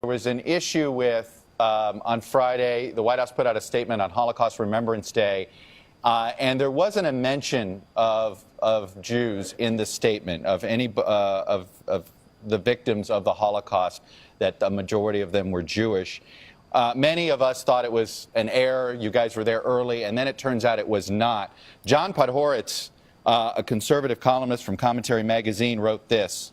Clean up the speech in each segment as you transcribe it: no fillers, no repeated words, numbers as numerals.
There was an issue with, on Friday, the White House put out a statement on Holocaust Remembrance Day, and there wasn't a mention of Jews in the statement, of any of the victims of the Holocaust, that the majority of them were Jewish. Many of us thought it was an error. You guys were there early, and then it turns out it was not. John Podhoretz, a conservative columnist from Commentary Magazine, wrote this: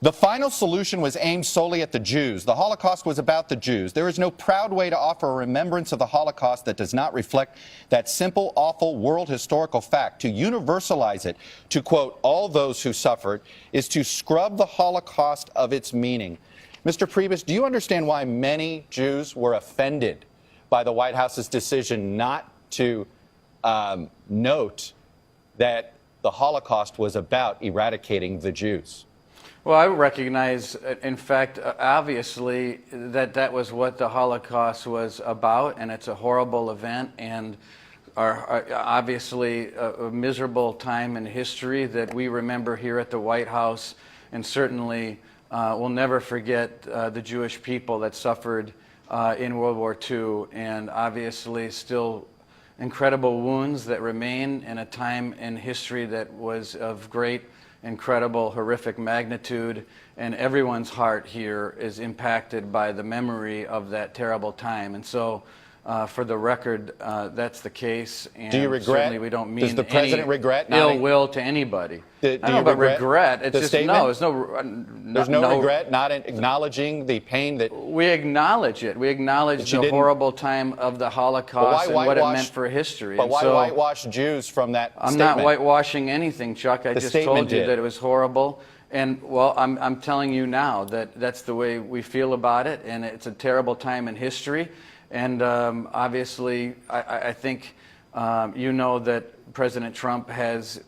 "The final solution was aimed solely at the Jews. The Holocaust was about the Jews. There is no proud way to offer a remembrance of the Holocaust that does not reflect that simple, awful world historical fact. To universalize it, to quote all those who suffered, is to scrub the Holocaust of its meaning." Mr. Priebus, do you understand why many Jews were offended by the White House's decision not to note that the Holocaust was about eradicating the Jews? Well, I recognize, in fact, obviously, that was what the Holocaust was about, and it's a horrible event, and obviously a miserable time in history that we remember here at the White House, and certainly we'll never forget the Jewish people that suffered in World War II, and obviously still incredible wounds that remain in a time in history that was of great, incredible, horrific magnitude, and everyone's heart here is impacted by the memory of that terrible time. And so, for the record, that's the case. And do you regret? Certainly, we don't mean does the president any regret ill will to anybody. Do you regret It's the just statement? no. There's no regret, not acknowledging the pain that we acknowledge it. We acknowledge the horrible time of the Holocaust and what it meant for history. But why whitewash Jews from that statement? I'm not whitewashing anything, Chuck. I just told you that it was horrible. And, well, I'm telling you now that that's the way we feel about it, and it's a terrible time in history. And obviously, I think you know that President Trump has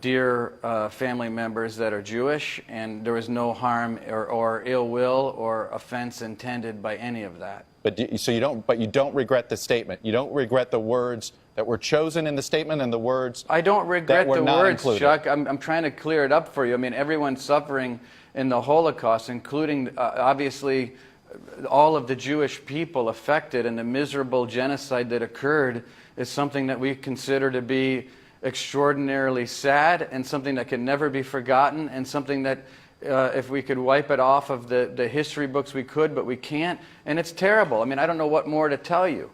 dear family members that are Jewish, and there was no harm or ill will or offense intended by any of that. But you don't regret the statement. You don't regret the words that were chosen in the statement and the words I don't regret that were the not words, included. Chuck. I'm trying to clear it up for you. I mean, everyone's suffering in the Holocaust, including obviously all of the Jewish people affected, and the miserable genocide that occurred is something that we consider to be extraordinarily sad, and something that can never be forgotten, and something that if we could wipe it off of the history books we could, but we can't, and it's terrible. I mean, I don't know what more to tell you.